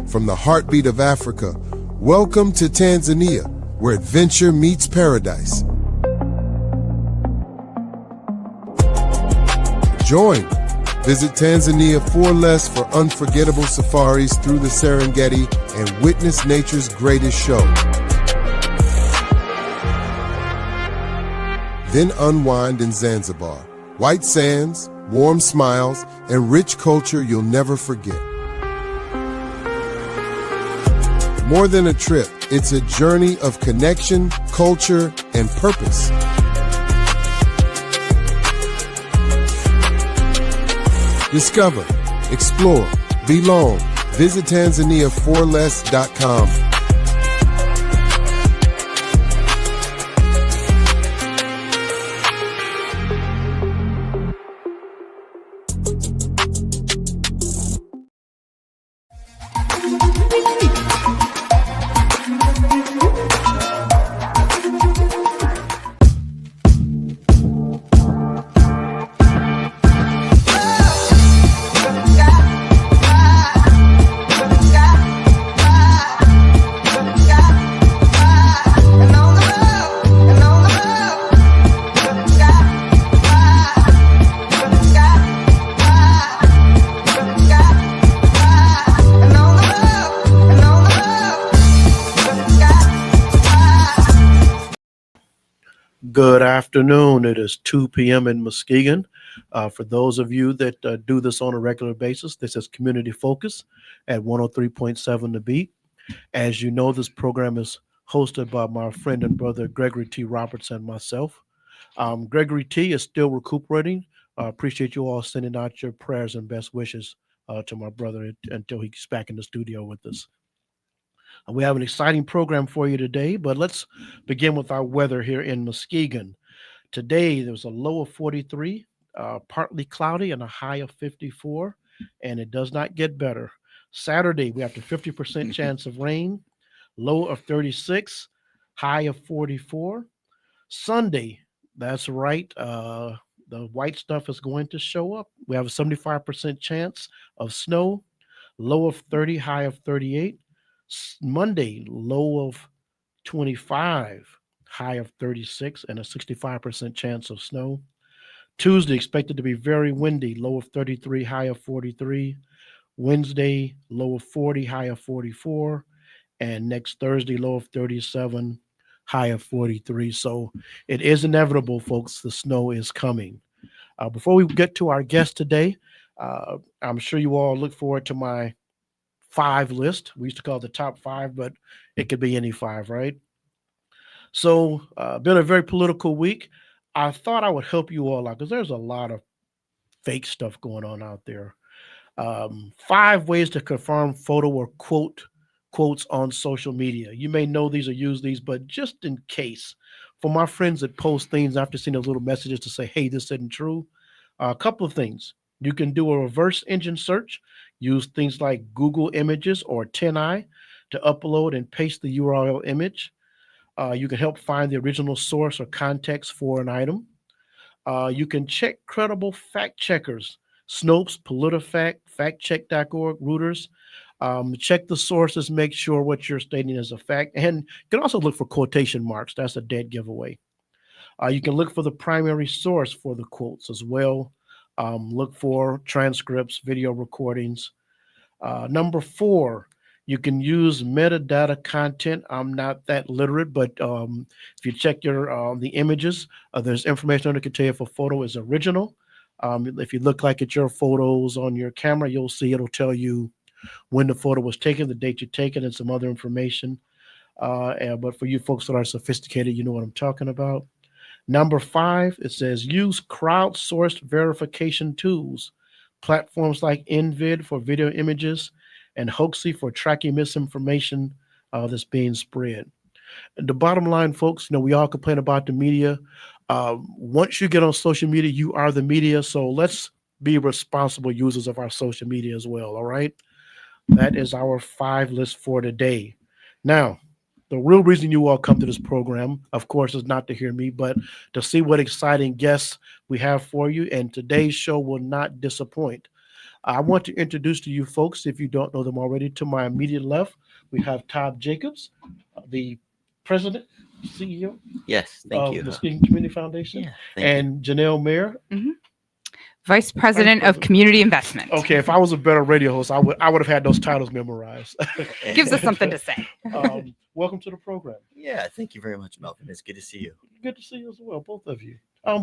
From the heartbeat of Africa, welcome to Tanzania, where adventure meets paradise. Join. Visit Tanzania for less for unforgettable safaris through the Serengeti and witness nature's greatest show. Then unwind in Zanzibar. White sands, warm smiles, and rich culture you'll never forget. More than a trip, it's a journey of connection, culture, and purpose. Discover, explore, belong. Visit TanzaniaForLess.com. Good afternoon. It is 2 p.m. in Muskegon. For those of you that do this on a regular basis, this is Community Focus at 103.7 The Beat. As you know, this program is hosted by my friend and brother Gregory T. Roberts and myself. Gregory T. is still recuperating. Appreciate you all sending out your prayers and best wishes to my brother until he's back in the studio with us. We have an exciting program for you today, but let's begin with our weather here in Muskegon. Today, there was a low of 43, partly cloudy, and a high of 54, and it does not get better. Saturday, we have a 50% chance of rain, low of 36, high of 44. Sunday, that's right, the white stuff is going to show up. We have a 75% chance of snow, low of 30, high of 38. Monday, low of 25, high of 36, and a 65% chance of snow. Tuesday, expected to be very windy, low of 33, high of 43. Wednesday, low of 40, high of 44. And next Thursday, low of 37, high of 43. So it is inevitable, folks. The snow is coming. Before we get to our guest today, I'm sure you all look forward to my 5 list. We used to call it the top 5, but it could be any 5, right? So, been a very political week. I thought I would help you all out because there's a lot of fake stuff going on out there. 5 ways to confirm photo or quotes on social media. You may know these or use these, but just in case, for my friends that post things after seeing those little messages to say, hey, this isn't true, a couple of things. You can do a reverse engine search. Use things like Google Images or 10i to upload and paste the URL image. You can help find the original source or context for an item. You can check credible fact checkers, Snopes, PolitiFact, FactCheck.org, Reuters. Check the sources, make sure what you're stating is a fact. And you can also look for quotation marks. That's a dead giveaway. You can look for the primary source for the quotes as well. Look for transcripts, video recordings. Number 4, you can use metadata content. I'm not that literate, but if you check the images, there's information on it can tell you if a photo is original. If you look like it's your photos on your camera, you'll see it'll tell you when the photo was taken, the date you taken, and some other information. But for you folks that are sophisticated, you know what I'm talking about. Number 5, it says use crowdsourced verification tools, platforms like Nvid for video images and Hoaxy for tracking misinformation that's being spread. And the bottom line, folks, we all complain about the media. Once you get on social media, you are the media. So let's be responsible users of our social media as well. All right. That is our 5 list for today. Now, the real reason you all come to this program, of course, is not to hear me, but to see what exciting guests we have for you. And today's show will not disappoint. I want to introduce to you folks, if you don't know them already, to my immediate left, we have Todd Jacobs, the president, CEO Yes, thank of you. Muskegon Community Foundation, Yeah, thank you. and Janelle Mayer. Vice President of Community Investment. Okay, if I was a better radio host, I would have had those titles memorized. Gives us something to say. Welcome to the program. Yeah, thank you very much, Melvin. It's good to see you. Good to see you as well, both of you.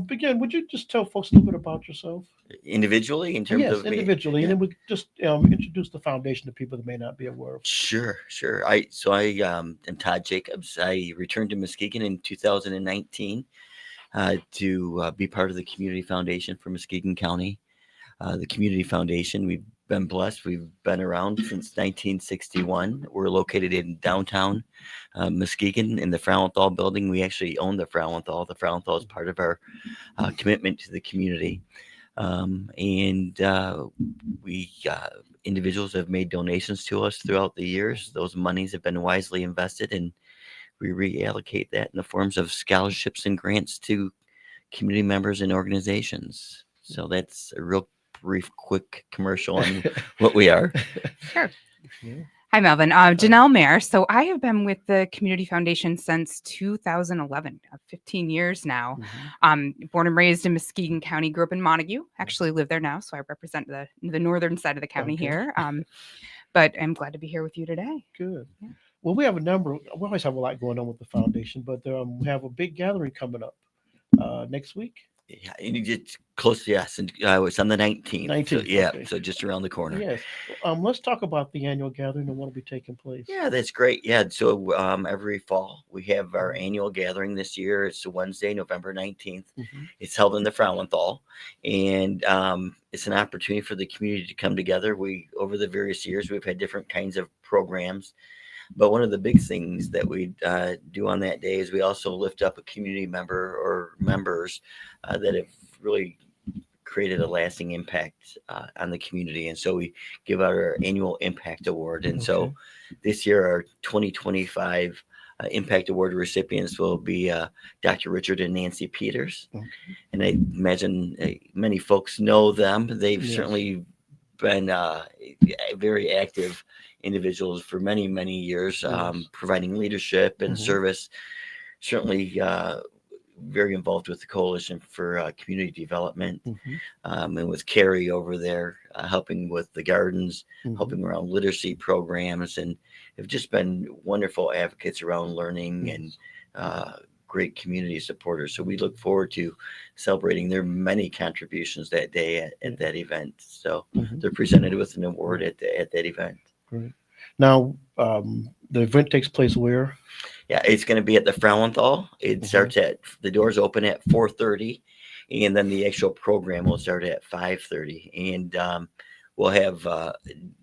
Begin. Would you just tell folks a little bit about yourself? Individually, in terms Yes, of me? individually, Yeah. and then we just introduce the foundation to people that may not be aware of. Sure. I am Todd Jacobs. I returned to Muskegon in 2019 to be part of the Community Foundation for Muskegon County. The Community Foundation, we've been blessed. We've been around since 1961. We're located in downtown Muskegon in the Frauenthal building. We actually own the Frauenthal. The Frauenthal is part of our commitment to the community. We individuals have made donations to us throughout the years. Those monies have been wisely invested, and we reallocate that in the forms of scholarships and grants to community members and organizations. So that's a real brief, quick commercial on what we are. Sure. Yeah. Hi, Melvin. Janelle Mayer. So I have been with the Community Foundation since 2011, 15 years now. Born and raised in Muskegon County, grew up in Montague, actually live there now. So I represent the northern side of the county here. But I'm glad to be here with you today. Good. Yeah. Well, we always have a lot going on with the foundation, but we have a big gathering coming up next week. Yeah, and you get close, yes, and it's on the 19th. 19th, So, yeah, okay. so just around the corner. Yes. Let's talk about the annual gathering and what will be taking place. Yeah, that's great. Yeah, so every fall we have our annual gathering this year. It's a Wednesday, November 19th. It's held in the Frauenthal, and it's an opportunity for the community to come together. Over the various years, we've had different kinds of programs. But one of the big things that we do on that day is we also lift up a community member or members that have really created a lasting impact on the community. And so we give out our annual Impact Award. And so this year, our 2025 Impact Award recipients will be Dr. Richard and Nancy Peters. And I imagine many folks know them. They've certainly been very active individuals for many, many years, providing leadership and service. Certainly very involved with the Coalition for Community Development, and with Carrie over there, helping with the gardens, helping around literacy programs, and have just been wonderful advocates around learning and great community supporters. So we look forward to celebrating their many contributions that day at that event. So they're presented with an award at that event. Great. Now, the event takes place where? Yeah, it's going to be at the Frauenthal. It starts the doors open at 4:30, and then the actual program will start at 5:30. And we'll have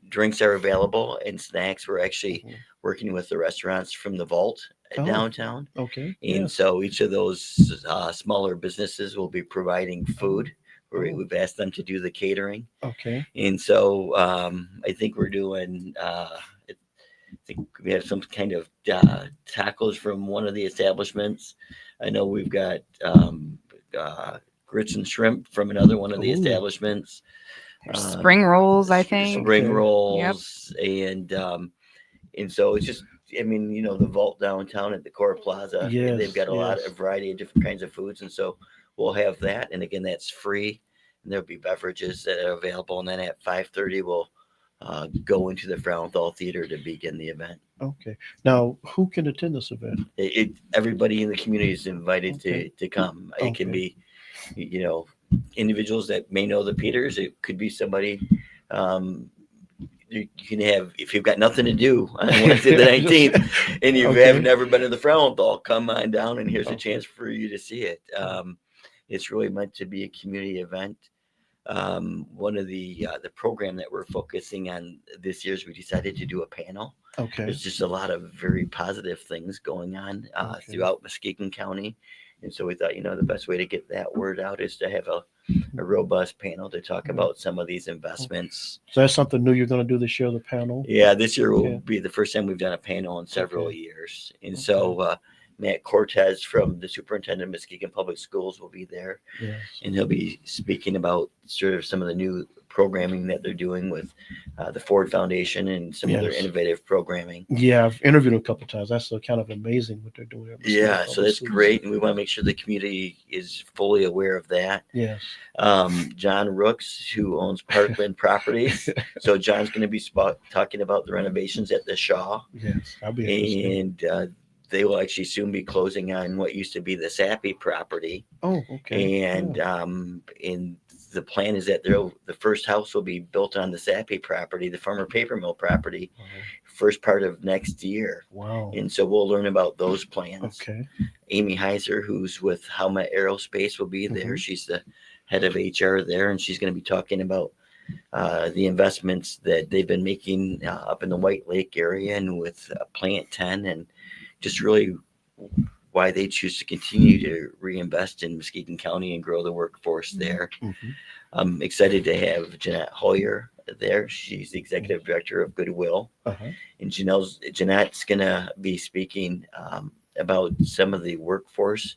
drinks are available and snacks. We're actually working with the restaurants from the Vault downtown. Okay. And so each of those smaller businesses will be providing food. We've asked them to do the catering. Okay. And so I think we're doing, I think we have some kind of tacos from one of the establishments. I know we've got grits and shrimp from another one of the establishments. Spring rolls, I think. Spring rolls. And so it's just, I mean, you know, the Vault downtown at the Core Plaza, they've got a variety of different kinds of foods. And so we'll have that. And again, that's free. And there'll be beverages that are available. And then at 5:30, we'll go into the Frauenthal Theater to begin the event. Okay. Now, who can attend this event? Everybody in the community is invited to come. It can be, you know, individuals that may know the Peters. It could be somebody you can have, if you've got nothing to do on Wednesday the 19th and you have never been to the Frauenthal, come on down and here's a chance for you to see it. It's really meant to be a community event. One of the program that we're focusing on this year is we decided to do a panel. There's just a lot of very positive things going on throughout Muskegon County. And so we thought, you know, the best way to get that word out is to have a robust panel to talk about some of these investments. So that's something new you're going to do this year, the panel? Yeah, this year will be the first time we've done a panel in several years. And so Matt Cortez from the superintendent of Muskegon Public Schools will be there. And he'll be speaking about sort of some of the new programming that they're doing with the Ford Foundation and some other Yes. innovative programming. Yeah, I've interviewed them a couple of times. That's kind of amazing what they're doing. At Muskegon Yeah, so Public that's Schools. great, and we want to make sure the community is fully aware of that. Yes. John Rooks, who owns Parkland Properties, so John's going to be talking about the renovations at the Shaw, Yes, I'll be interested. and they will actually soon be closing on what used to be the Sappy property, Oh, okay. and Yeah. in the plan is that the first house will be built on the Sappy property, the former paper mill property, first part of next year. Wow. And so we'll learn about those plans. Okay. Amy Heiser, who's with Helmet Aerospace, will be there. Mhm. She's the head of HR there, and she's going to be talking about the investments that they've been making up in the White Lake area and with Plant 10, and just really why they choose to continue to reinvest in Muskegon County and grow the workforce there. Mhm. I'm excited to have Jeanette Hoyer there. She's the executive director of Goodwill. Uh-huh. And Jeanette's going to be speaking about some of the workforce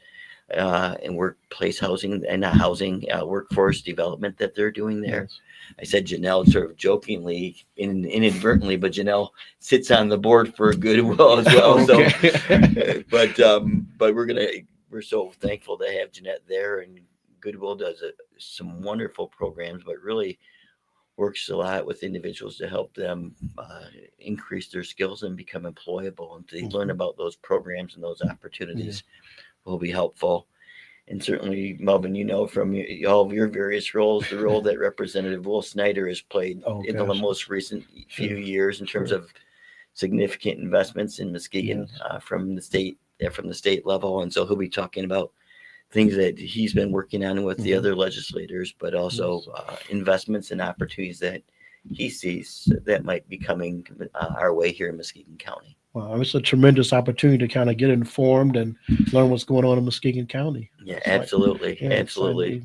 and workplace housing and not housing, workforce development that they're doing there. Yes. I said Janelle sort of jokingly, inadvertently, but Janelle sits on the board for Goodwill as well. Okay. So, but we're so thankful to have Jeanette there, and Goodwill does some wonderful programs, but really works a lot with individuals to help them increase their skills and become employable, and to learn about those programs and those opportunities will be helpful. And certainly, Melvin, you know from all of your various roles, the role that Representative Will Snyder has played in the most recent few years in terms of significant investments in Muskegon from the state level. And so he'll be talking about things that he's been working on with the other legislators, but also investments and opportunities that he sees that might be coming our way here in Muskegon County. Wow, it's a tremendous opportunity to kind of get informed and learn what's going on in Muskegon County. Yeah, absolutely. Absolutely.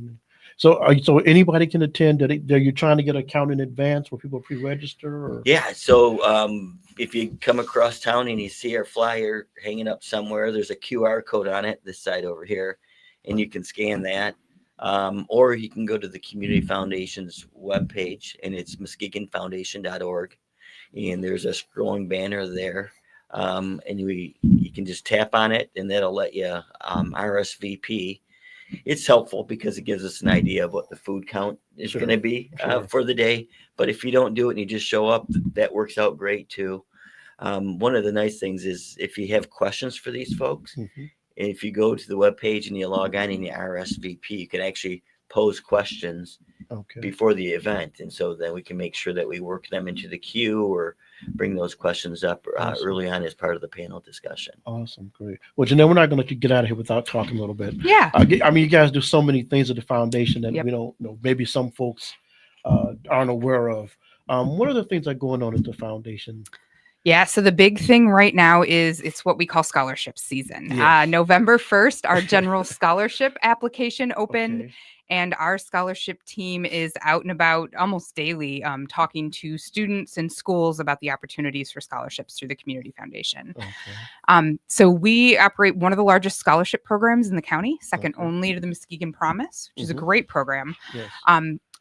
So anybody can attend? Are you trying to get a count in advance where people pre-register? Or? Yeah. So if you come across town and you see our flyer hanging up somewhere, there's a QR code on it, this side over here, and you can scan that. Or you can go to the Community Foundation's webpage, and it's muskegonfoundation.org. And there's a scrolling banner there. And you can just tap on it, and that'll let you RSVP. It's helpful because it gives us an idea of what the food count is going to be for the day. But if you don't do it and you just show up, that works out great too. One of the nice things is if you have questions for these folks, if you go to the webpage and you log on and you RSVP, you can actually pose questions before the event. And so then we can make sure that we work them into the queue or bring those questions up early on as part of the panel discussion. Awesome. Great. Well, Janelle, we're not going to let you get out of here without talking a little bit. Yeah. I mean, you guys do so many things at the foundation that we don't know. Maybe some folks aren't aware of. What are the things that are going on at the foundation? Yeah, so the big thing right now is it's what we call scholarship season. Yes. November 1st, our general scholarship application opened, and our scholarship team is out and about almost daily talking to students and schools about the opportunities for scholarships through the Community Foundation. So we operate one of the largest scholarship programs in the county, second only to the Muskegon Promise, which is a great program. Yes.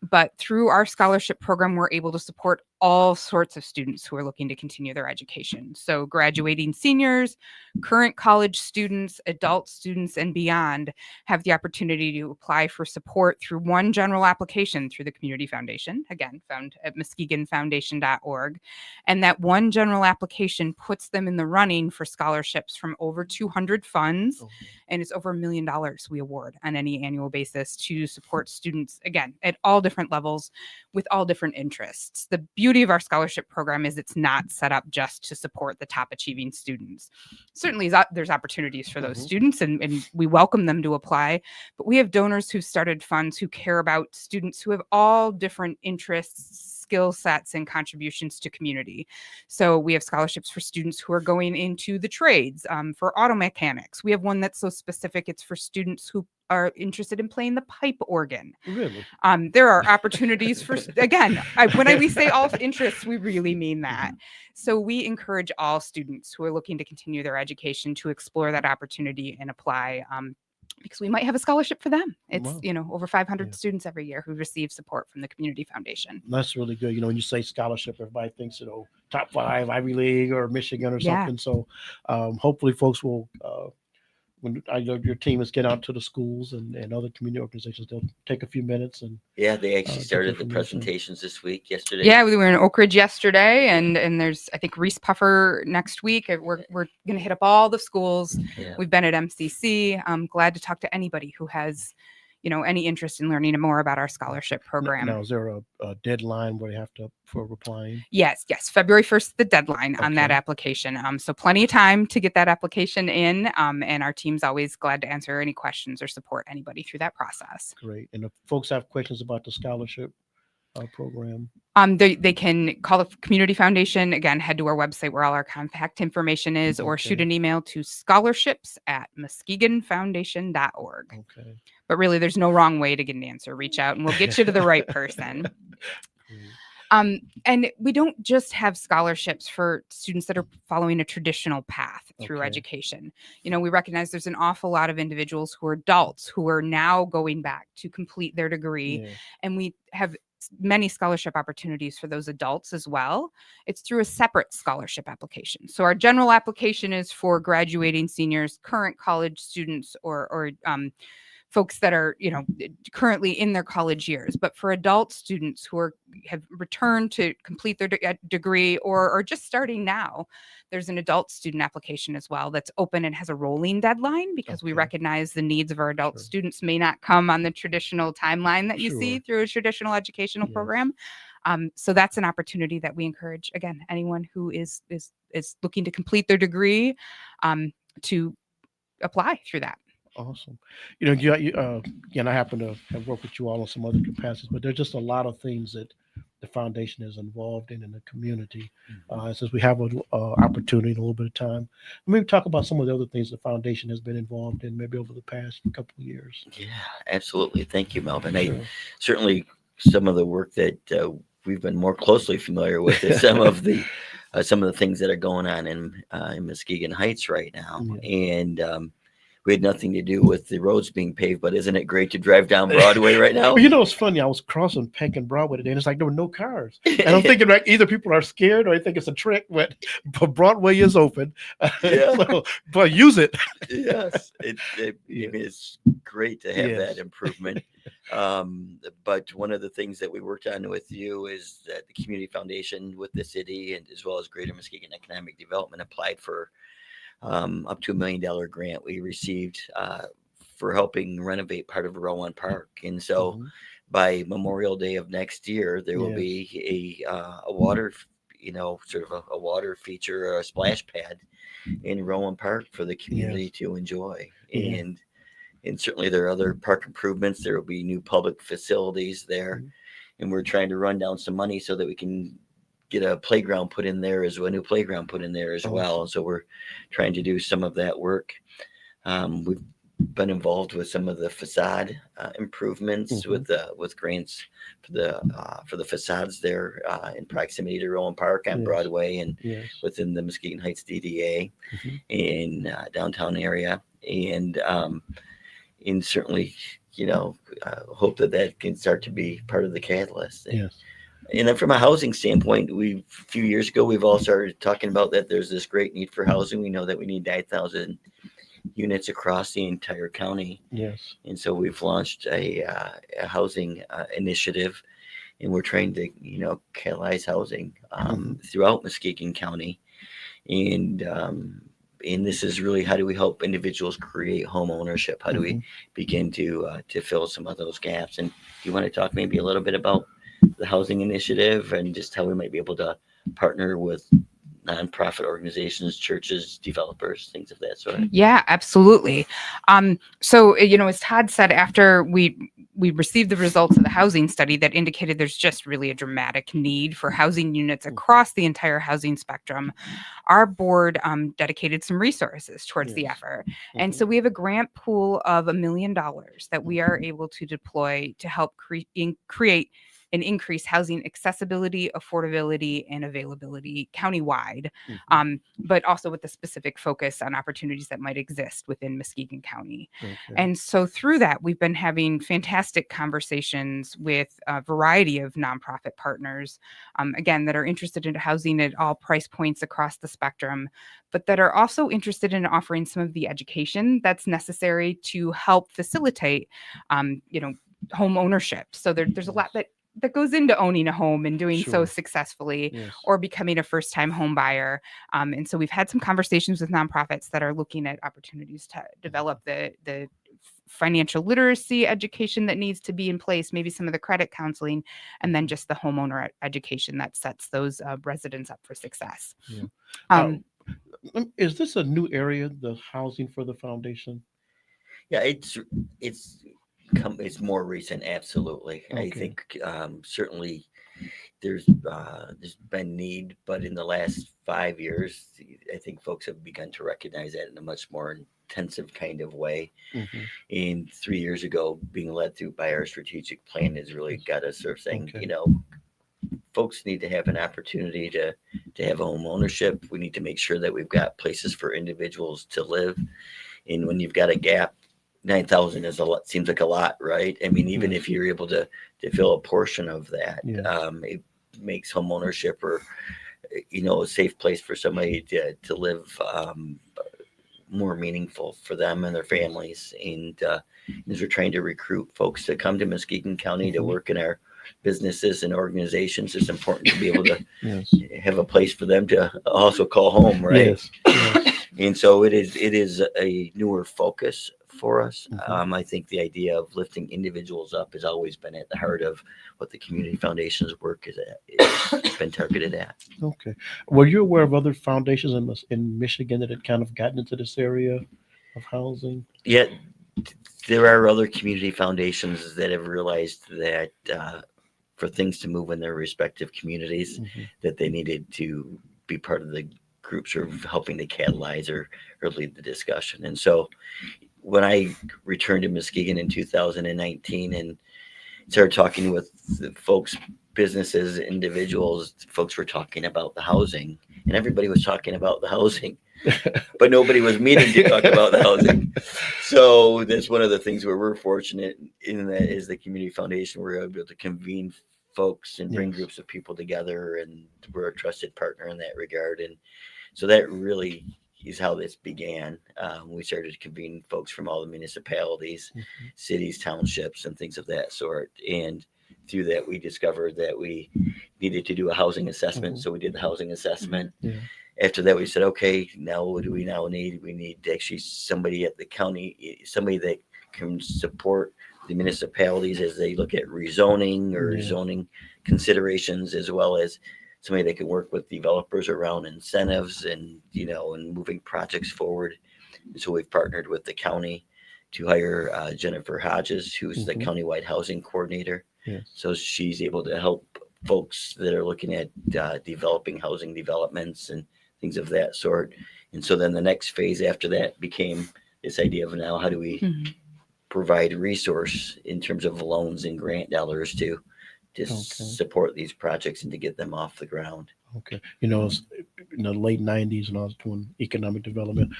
But through our scholarship program, we're able to support all sorts of students who are looking to continue their education. So graduating seniors, current college students, adult students, and beyond have the opportunity to apply for support through one general application through the Community Foundation, again, found at muskegonfoundation.org. And that one general application puts them in the running for scholarships from over 200 funds. And it's over $1 million we award on any annual basis to support students, again, at all different levels with all different interests. The beauty of our scholarship program is it's not set up just to support the top achieving students. Certainly there's opportunities for those students, and we welcome them to apply, but we have donors who've started funds who care about students who have all different interests, skill sets, and contributions to community. So we have scholarships for students who are going into the trades, for auto mechanics. We have one that's so specific, it's for students who are interested in playing the pipe organ. Really? There are opportunities for, again, when we say all interests, we really mean that. So we encourage all students who are looking to continue their education to explore that opportunity and apply. because we might have a scholarship for them. It's, Wow. over 500 Yeah. students every year who receive support from the Community Foundation. That's really good. When you say scholarship, everybody thinks, top 5 Ivy League or Michigan or Yeah. something. So hopefully folks will, when your team is get out to the schools and other community organizations, they'll take a few minutes and Yeah, they actually get started the information. presentations this week, yesterday. Yeah, we were in Oak Ridge yesterday, and there's, I think, Reese Puffer next week. We're going to hit up all the schools. Yeah. We've been at MCC. I'm glad to talk to anybody who has, any interest in learning more about our scholarship program. Now, is there a deadline where they have for replying? Yes. February 1st, the deadline on that Okay. application. So plenty of time to get that application in. And our team's always glad to answer any questions or support anybody through that process. Great. And if folks have questions about the scholarship program, they can call the Community Foundation. Again, head to our website where all our contact information is, or shoot Okay. an email to scholarships@muskegonfoundation.org. Okay. But really, there's no wrong way to get an answer. Reach out and we'll get you to the right person. Great. And we don't just have scholarships for students that are following a traditional path through Okay. education. We recognize there's an awful lot of individuals who are adults who are now going back to complete their degree. Yeah. And we have many scholarship opportunities for those adults as well. It's through a separate scholarship application. So our general application is for graduating seniors, current college students, or folks that are, currently in their college years. But for adult students who have returned to complete their degree or are just starting now, there's an adult student application as well that's open and has a rolling deadline, because we Okay. recognize the needs of our adult Sure. students may not come on the traditional timeline that you see Sure. through a traditional educational Yes. program. So that's an opportunity that we encourage, again, anyone who is looking to complete their degree to apply through that. Awesome. Again, I happen to have worked with you all on some other capacities, but there's just a lot of things that the foundation is involved in the community. Since we have an opportunity and a little bit of time, maybe talk about some of the other things the foundation has been involved in, maybe over the past couple of years. Yeah, absolutely. Thank you, Melvin. Sure. Certainly some of the work that we've been more closely familiar with is some of the things that are going on in Muskegon Heights right now. Yeah. And we had nothing to do with the roads being paved, but isn't it great to drive down Broadway right now? Well, it's funny. I was crossing Peck and Broadway today, and it's like there were no cars. And I'm thinking, like, either people are scared or they think it's a trick, but Broadway is open. Yeah. But use it. Yes, it's great to have Yes. that improvement. But one of the things that we worked on with you is that the Community Foundation with the city and as well as Greater Muskegon Economic Development applied for up to $1 million grant we received for helping renovate part of Rowan Park. And so by Memorial Day of next year, there will be a water, sort of a water feature or a splash pad in Rowan Park for the community to enjoy. Yeah. And certainly there are other park improvements. There will be new public facilities there. And we're trying to run down some money so that we can get a playground put in there a new playground put in there as well. And so we're trying to do some of that work. We've been involved with some of the facade improvements with grants for the facades there in proximity to Rowan Park on Broadway and within the Muskegon Heights DDA in downtown area. And certainly, hope that can start to be part of the catalyst. Yes. And then from a housing standpoint, a few years ago, we've all started talking about that there's this great need for housing. We know that we need 9,000 units across the entire county. Yes. And so we've launched a housing initiative, and we're trying to, catalyze housing throughout Muskegon County. And this is really, how do we help individuals create home ownership? How do we begin to fill some of those gaps? And do you want to talk maybe a little bit about the housing initiative and just how we might be able to partner with nonprofit organizations, churches, developers, things of that sort? Yeah, absolutely. So, as Todd said, after we received the results of the housing study that indicated there's just really a dramatic need for housing units across the entire housing spectrum, our board dedicated some resources towards the effort. And so we have a grant pool of $1 million that we are able to deploy to help create and increase housing accessibility, affordability, and availability countywide, but also with a specific focus on opportunities that might exist within Muskegon County. Okay. And so through that, we've been having fantastic conversations with a variety of nonprofit partners, again, that are interested in housing at all price points across the spectrum, but that are also interested in offering some of the education that's necessary to help facilitate, home ownership. So there's a lot that goes into owning a home and doing so Sure. successfully, Yes. or becoming a first-time home buyer. And so we've had some conversations with nonprofits that are looking at opportunities to develop the financial literacy education that needs to be in place, maybe some of the credit counseling, and then just the homeowner education that sets those residents up for success. Yeah. Is this a new area, the housing for the foundation? Yeah, it's more recent, absolutely. I Okay. think certainly there's been need, but in the last 5 years, I think folks have begun to recognize that in a much more intensive kind of way. And 3 years ago, being led through by our strategic plan has really got us sort of saying, Okay. folks need to have an opportunity to have home ownership. We need to make sure that we've got places for individuals to live. And when you've got a gap, 9,000 is a lot, seems like a lot, right? I mean, even if you're able to fill a portion of that, it makes home ownership or, a safe place for somebody to live more meaningful for them and their families. And as we're trying to recruit folks to come to Muskegon County to work in our businesses and organizations, it's important to be able to have a place for them to also call home, right? Yes. And so it is a newer focus for us. I think the idea of lifting individuals up has always been at the heart of what the Community Foundation's work it's been targeted at. Okay. Were you aware of other foundations in Michigan that had kind of gotten into this area of housing? Yeah, there are other community foundations that have realized that for things to move in their respective communities, that they needed to be part of the groups or helping to catalyze or lead the discussion. And so when I returned to Muskegon in 2019 and started talking with the folks, businesses, individuals, folks were talking about the housing, and everybody was talking about the housing, but nobody was meeting to talk about the housing. So that's one of the things where we're fortunate in that is the Community Foundation. We're able to convene folks and bring groups of people together, and we're a trusted partner in that regard. And so that really is how this began. We started to convene folks from all the municipalities, cities, townships, and things of that sort. And through that, we discovered that we needed to do a housing assessment. So we did the housing assessment. After that, we said, okay, now what do we now need? We need actually somebody at the county, somebody that can support the municipalities as they look at rezoning or zoning considerations, as well as somebody that can work with developers around incentives and, and moving projects forward. And so we've partnered with the county to hire Jennifer Hodges, who's the countywide housing coordinator. So she's able to help folks that are looking at developing housing developments and things of that sort. And so then the next phase after that became this idea of now how do we provide resource in terms of loans and grant dollars to support these projects and to get them off the ground. Okay. In the late 90s when I was doing economic development,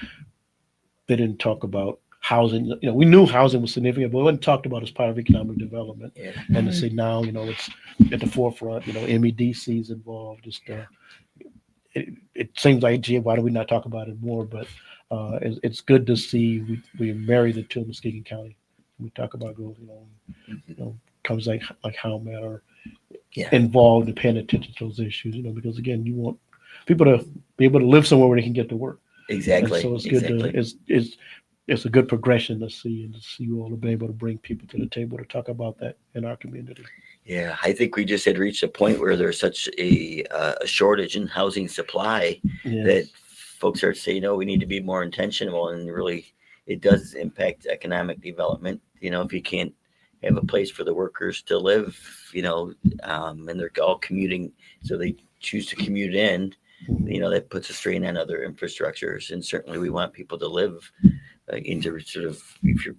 they didn't talk about housing. We knew housing was significant, but it wasn't talked about as part of economic development. And to see now, it's at the forefront, MEDC is involved. It seems like, gee, why do we not talk about it more? But it's good to see we marry the two of Muskegon County. We talk about growth, comes like how men are involved and paying attention to those issues, because again, you want people to be able to live somewhere where they can get to work. Exactly. And so it's good it's a good progression to see you all to be able to bring people to the table to talk about that in our community. Yeah, I think we just had reached a point where there's such a shortage in housing supply that folks are saying, we need to be more intentional, and really it does impact economic development. If you can't have a place for the workers to live, and they're all commuting, so they choose to commute in, that puts a strain on other infrastructures. And certainly we want people to live into sort of, if you're,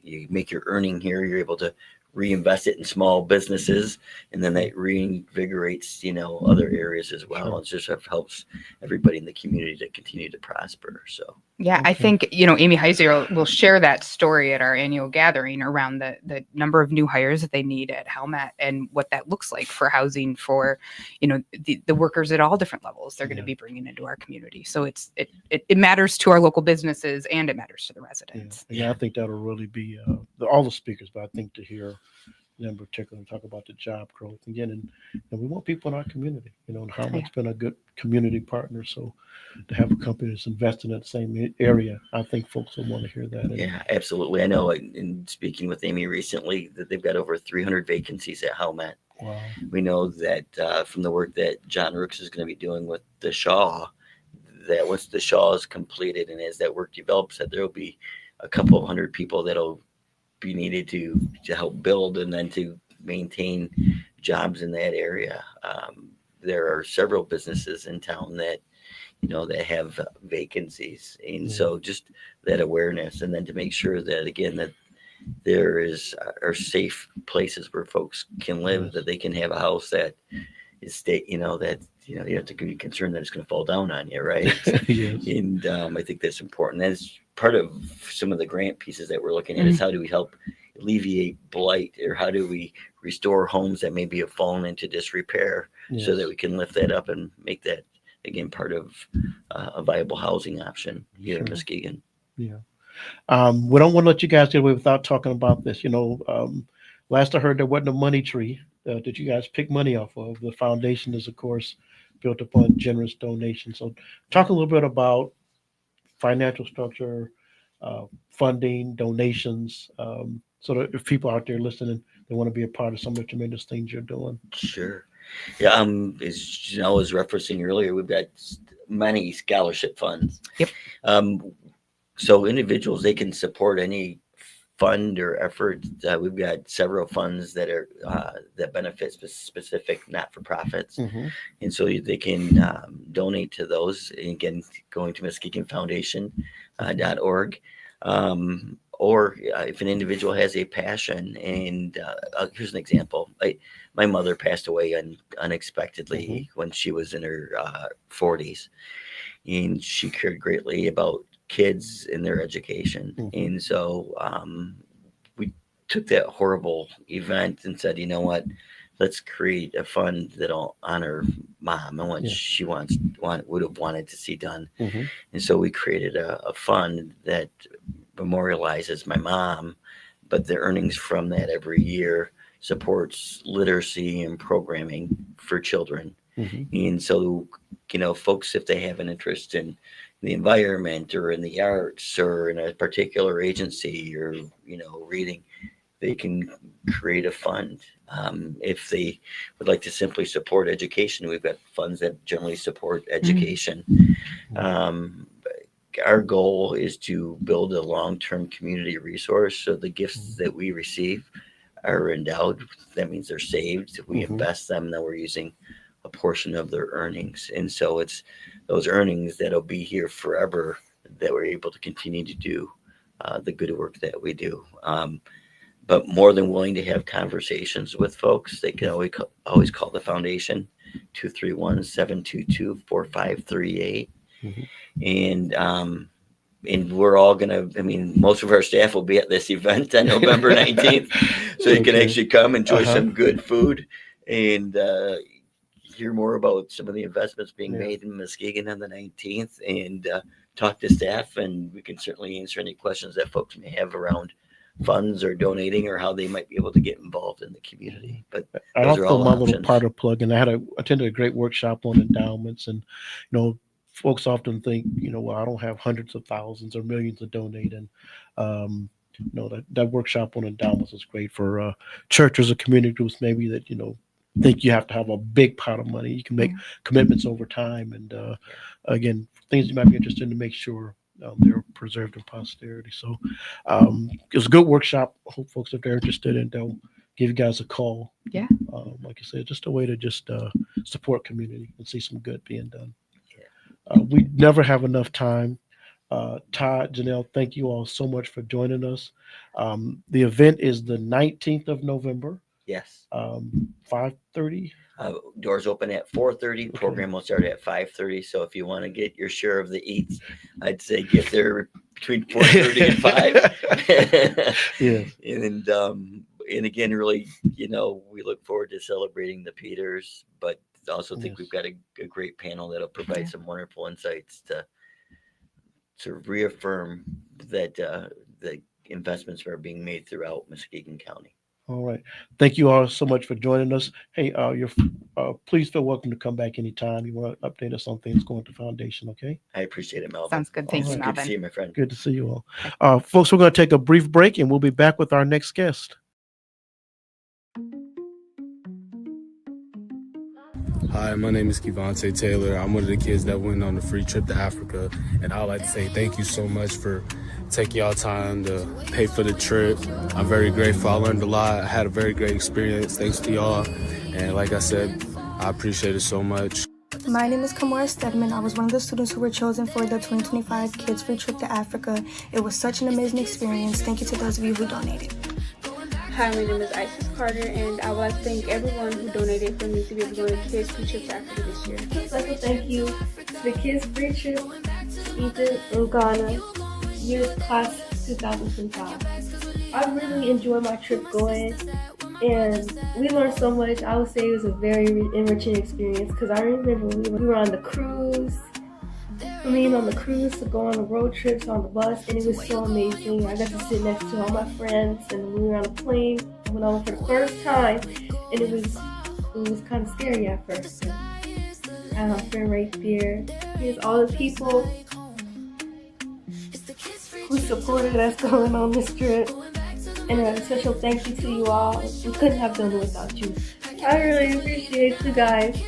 you make your earning here, you're able to reinvest it in small businesses, and then that reinvigorates, other areas as well. Sure. It just helps everybody in the community to continue to prosper. So. Yeah, I Okay. think, Amy Heiser will share that story at our annual gathering around the number of new hires that they need at Helmet and what that looks like for housing for, the workers at all different levels they're going to be bringing into our community. So it matters to our local businesses and it matters to the residents. Yeah, I think that'll really be all the speakers, but I think to hear them in particular talk about the job growth again, and we want people in our community, and how much been a good community partner. So to have a company that's investing in the same area, I think folks will want to hear that. Yeah, absolutely. I know in speaking with Amy recently that they've got over 300 vacancies at Helmet. Wow. We know that from the work that John Rooks is going to be doing with the Shaw, that once the Shaw is completed and as that work develops, that there will be a couple of hundred people that'll be needed to help build and then to maintain jobs in that area. There are several businesses in town that that have vacancies, and so just that awareness, and then to make sure that again that there are safe places where folks can live, that they can have a house that is that you have to be concerned that it's going to fall down on you, right? Yes. And I think that's important. That's part of some of the grant pieces that we're looking at is how do we help alleviate blight, or how do we restore homes that maybe have fallen into disrepair, so that we can lift that up and make that again part of a viable housing option here in Muskegon. Yeah. We don't want to let you guys get away without talking about this. Last I heard, there wasn't a money tree that you guys pick money off of. The foundation is, of course, built upon generous donations. So talk a little bit about financial structure, funding, donations, so that if people out there listening, they want to be a part of some of the tremendous things you're doing. Sure. Yeah. As Janelle was referencing earlier, we've got many scholarship funds. Yep. So individuals, they can support any fund or effort. We've got several funds that are that benefit specific not-for-profits, and so they can donate to those. And again, going to MuskegonFoundation.org. Or if an individual has a passion, and here's an example. My mother passed away unexpectedly when she was in her 40s, and she cared greatly about kids and their education. And so we took that horrible event and said, you know what, let's create a fund that'll honor mom and what she would have wanted to see done. And so we created a fund that memorializes my mom, but the earnings from that every year supports literacy and programming for children. And so, folks, if they have an interest in the environment or in the arts or in a particular agency or, reading, they can create a fund. If they would like to simply support education, we've got funds that generally support education. Our goal is to build a long-term community resource. So the gifts that we receive are endowed. That means they're saved. We invest them, then we're using a portion of their earnings. And so it's those earnings that'll be here forever that we're able to continue to do the good work that we do. But more than willing to have conversations with folks. They can always call the foundation, 231-722-4538. And we're all most of our staff will be at this event on November 19th. So you can actually come enjoy some good food and hear more about some of the investments being made in Muskegon on the 19th, and talk to staff, and we can certainly answer any questions that folks may have around funds or donating or how they might be able to get involved in the community. But those are all my options. little part of plug, and I attended a great workshop on endowments, and folks often think, well, I don't have hundreds of thousands or millions to donate, and that workshop on endowments is great for churches or community groups maybe that think you have to have a big pot of money. You can make commitments over time, and again, things you might be interested in to make sure they're preserved in posterity. So it was a good workshop. I hope folks, if they're interested, and they'll give you guys a call. Yeah. Like I said, just a way to just support community and see some good being done. We never have enough time. Todd, Janelle, thank you all so much for joining us. The event is the 19th of November, Yes. 5:30. Doors open at 4:30. Program will start at 5:30. So if you want to get your share of the eats, I'd say get there between 4:30 and 5. Yes. And again, really, we look forward to celebrating the Peters, but also think we've got a great panel that'll provide some wonderful insights to reaffirm that the investments are being made throughout Muskegon County. All right. Thank you all so much for joining us. Hey, please feel welcome to come back anytime you want to update us on things going to Foundation, okay? I appreciate it, Melvin. Sounds good. Thanks, All right. Melvin. Good to see you, my friend. Good to see you all. Folks, we're going to take a brief break and we'll be back with our next guest. Hi, my name is Kevonte Taylor. I'm one of the kids that went on the free trip to Africa, and I'd like to say thank you so much for taking y'all time to pay for the trip. I'm very grateful. I learned a lot. I had a very great experience thanks to y'all, and like I said, I appreciate it so much. My name is Kamora Stedman. I was one of the students who were chosen for the 2025 Kids Free Trip to Africa. It was such an amazing experience. Thank you to those of you who donated. Hi, my name is Isis Carter, and I would like to thank everyone who donated for me to be able to go to Kids Free Trip to Africa this year. Special thank you to the Kids Free Trip to Egypt and Ghana, year class 2025. I really enjoyed my trip going, and we learned so much. I would say it was a very enriching experience because I remember we were on the cruise. On the cruise to go on the road trips on the bus, and it was so amazing. I got to sit next to all my friends, and we were on a plane when I went for the first time, and it was kind of scary at first. I have my friend right there. Here's all the people who supported us going on this trip, and a special thank you to you all. We couldn't have done it without you. I really appreciate you guys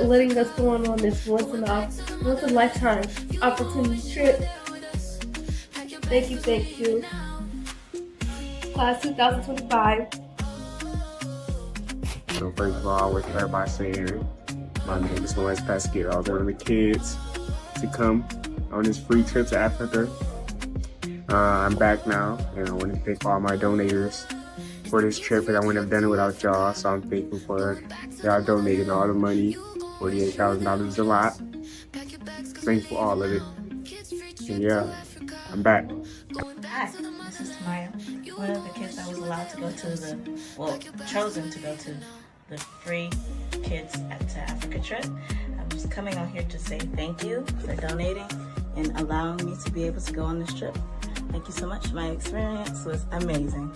letting us go on this once in a lifetime opportunity trip. Thank you. Class 2025. So first of all, I wish everybody saying my name is Lawrence Pascal. I was one of the kids to come on this free trip to Africa. I'm back now, and I want to thank all my donators for this trip, because I wouldn't have done it without y'all. So I'm thankful for y'all donating all the money. $48,000 is a lot. Thankful for all of it. And yeah, I'm back. Hi, this is Maya. One of the kids that was allowed to go to chosen to go to the free Kids to Africa trip. I'm just coming on here to say thank you for donating and allowing me to be able to go on this trip. Thank you so much. My experience was amazing.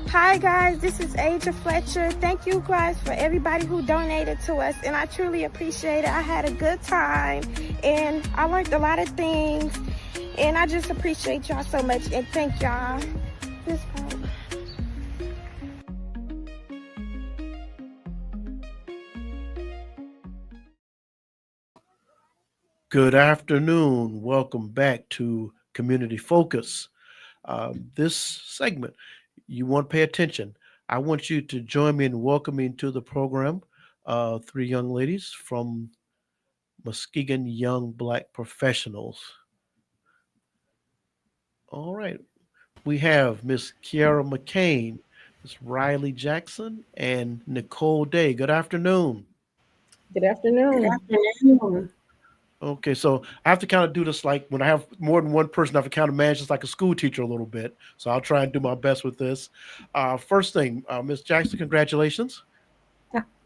Hi guys, this is Aja Fletcher. Thank you guys for everybody who donated to us, and I truly appreciate it. I had a good time and I learned a lot of things, and I just appreciate y'all so much, and thank y'all. Good afternoon. Welcome back to Community Focus. This segment, you want to pay attention. I want you to join me in welcoming to the program three young ladies from Muskegon Young Black Professionals. All right. We have Miss Kiara McCain, Miss Riley Jackson, and Nicole Day. Good afternoon. Good afternoon. Good afternoon. Okay, so I have to kind of do this like when I have more than one person, I have to kind of manage this like a school teacher a little bit. So I'll try and do my best with this. First thing, Ms. Jackson, congratulations.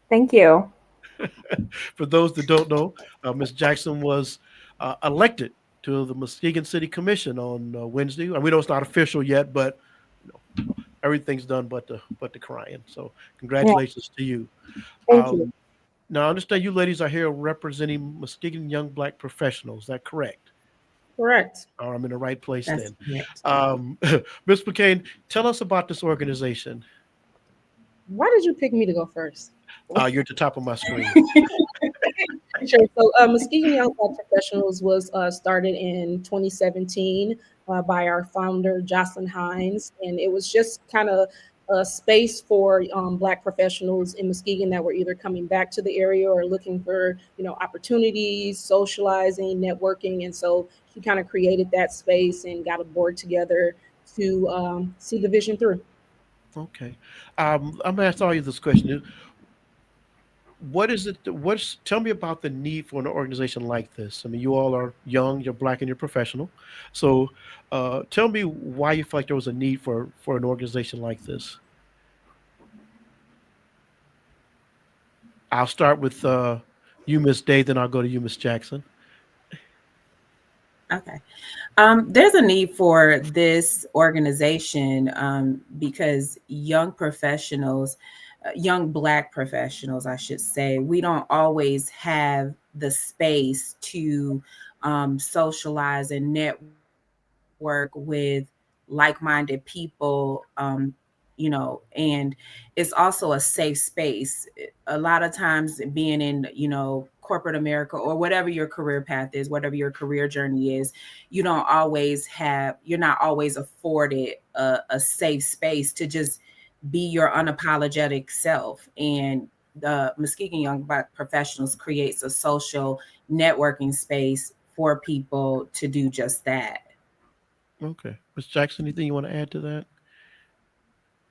Thank you. For those that don't know, Ms. Jackson was elected to the Muskegon City Commission on Wednesday. And we know it's not official yet, but everything's done but the crying. So congratulations to you. Thank you. Now, I understand you ladies are here representing Muskegon Young Black Professionals. Is that correct? Correct. Or I'm in the right place then. Ms. McCain, tell us about this organization. Why did you pick me to go first? You're at the top of my screen. Sure. So Muskegon Young Black Professionals was started in 2017 by our founder, Jocelyn Hines. And it was just kind of a space for Black professionals in Muskegon that were either coming back to the area or looking for, opportunities, socializing, networking. And so she kind of created that space and got a board together to see the vision through. Okay. I'm gonna ask all you this question. What is it? Tell me about the need for an organization like this. I mean, you all are young, you're Black, and you're professional. So, tell me why you feel like there was a need for an organization like this. I'll start with you, Miss Day, then I'll go to you, Miss Jackson. Okay. There's a need for this organization because young professionals, young Black professionals, I should say, we don't always have the space to socialize and network with like-minded people, and it's also a safe space. A lot of times being in, corporate America or whatever your career path is, whatever your career journey is, you're not always afforded a safe space to just be your unapologetic self. And the Muskegon Young Black Professionals creates a social networking space for people to do just that. Okay, Miss Jackson, anything you want to add to that?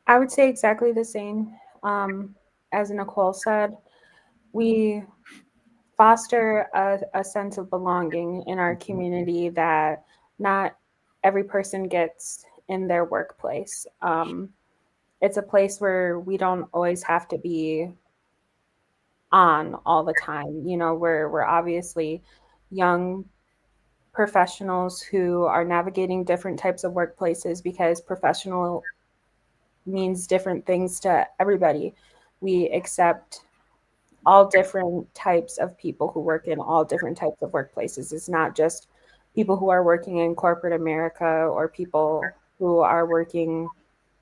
I would say exactly the same. As Nicole said, we foster a sense of belonging in our community that not every person gets in their workplace. It's a place where we don't always have to be on all the time. We're obviously young professionals who are navigating different types of workplaces because professional means different things to everybody. We accept all different types of people who work in all different types of workplaces. It's not just people who are working in corporate America or people who are working,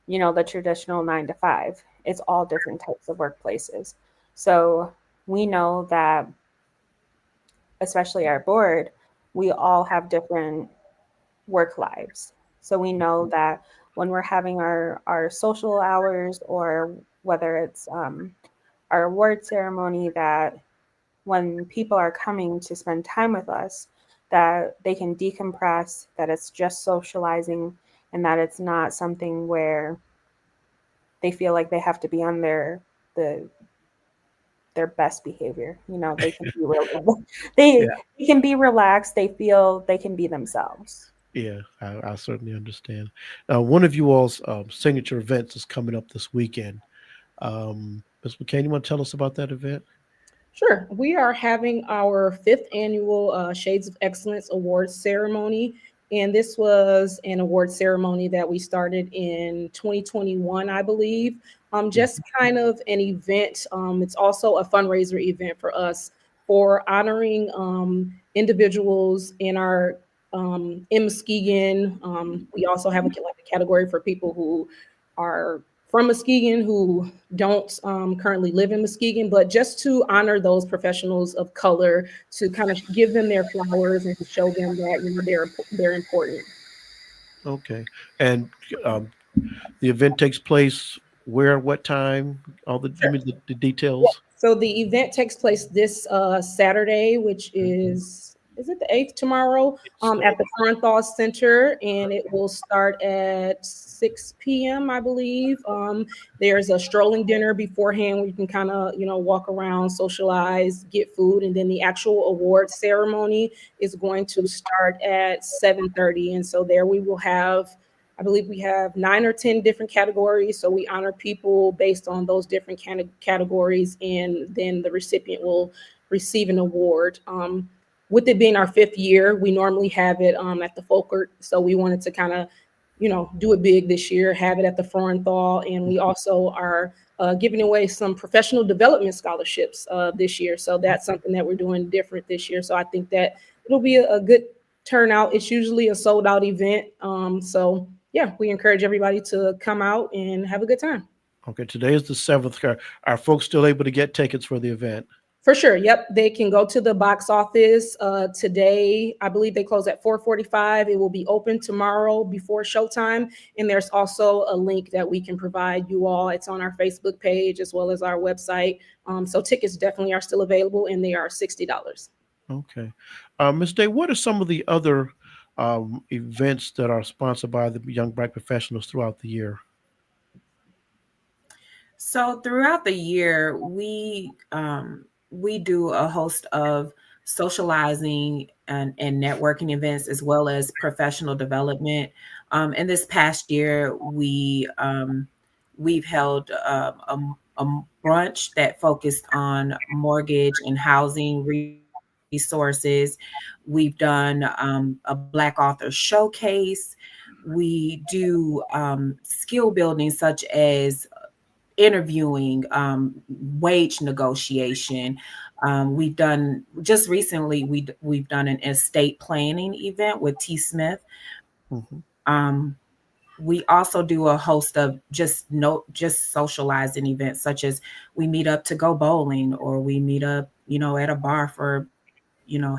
the traditional 9 to 5. It's all different types of workplaces. So we know that, especially our board, we all have different work lives. So we know that when we're having our social hours or whether it's our award ceremony, that when people are coming to spend time with us, that they can decompress, that it's just socializing, and that it's not something where they feel like they have to be on their best behavior. They can be Yeah, they can be relaxed. They feel they can be themselves. yeah, I certainly understand. Now, one of you all's signature events is coming up this weekend. Ms. McCain, you want to tell us about that event? Sure. We are having our fifth annual Shades of Excellence Awards ceremony. And this was an award ceremony that we started in 2021, I believe. Just kind of an event. It's also a fundraiser event for us for honoring individuals in our in Muskegon. We also have like a category for people who are from Muskegon who don't currently live in Muskegon, but just to honor those professionals of color, to kind of give them their flowers and to show them that they're important. Okay, and um, the event takes place where, what time? Give me the Yeah. details. So the event takes place this Saturday, which is it the 8th tomorrow, at the Freudenthal Center, and it will start at 6 p.m., I believe. There's a strolling dinner beforehand where you can kind of, walk around, socialize, get food, and then the actual award ceremony is going to start at 7:30. And so there we will have, I believe we have 9 or 10 different categories. So we honor people based on those different categories, and then the recipient will receive an award. With it being our 5th year, we normally have it at the Folkert. So we wanted to kind of, do it big this year, have it at the Freudenthal. And we also are giving away some professional development scholarships this year. So that's something that we're doing different this year. So I think that it'll be a good turnout. It's usually a sold out event. So yeah, we encourage everybody to come out and have a good time. Okay, today is the 7th. Are folks still able to get tickets for the event? For sure. Yep. They can go to the box office today. I believe they close at 4:45. It will be open tomorrow before showtime. And there's also a link that we can provide you all. It's on our Facebook page as well as our website. So tickets definitely are still available and they are $60. Okay. Ms. Day, what are some of the other events that are sponsored by the Young Black Professionals throughout the year? So throughout the year, we do a host of socializing and networking events as well as professional development. And this past year, we've held a brunch that focused on mortgage and housing resources. We've done a Black author showcase. We do skill building such as interviewing, wage negotiation. We've done just recently. We've done an estate planning event with T. Smith. Mhm. We also do a host of just socializing events, such as we meet up to go bowling, or we meet up, at a bar for,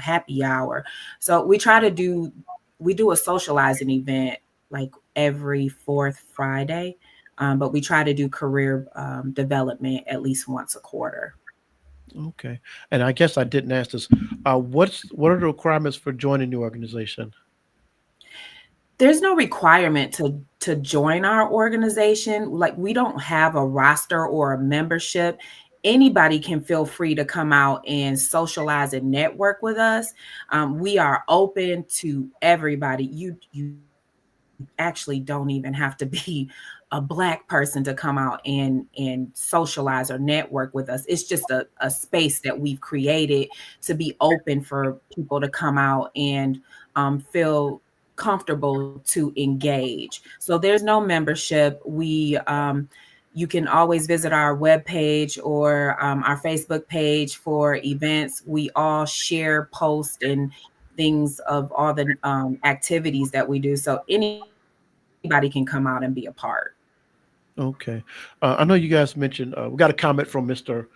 happy hour. So we do a socializing event like every fourth Friday, but we try to do career development at least once a quarter. Okay. And I guess I didn't ask this. What are the requirements for joining the organization? There's no requirement to join our organization. Like, we don't have a roster or a membership. Anybody can feel free to come out and socialize and network with us. We are open to everybody. You actually don't even have to be a Black person to come out and socialize or network with us. It's just a space that we've created to be open for people to come out and feel comfortable to engage. So there's no membership. You can always visit our webpage or our Facebook page for events. We all share posts and things of all the activities that we do. So anybody can come out and be a part. Okay. I know you guys mentioned, we got a comment from Mr.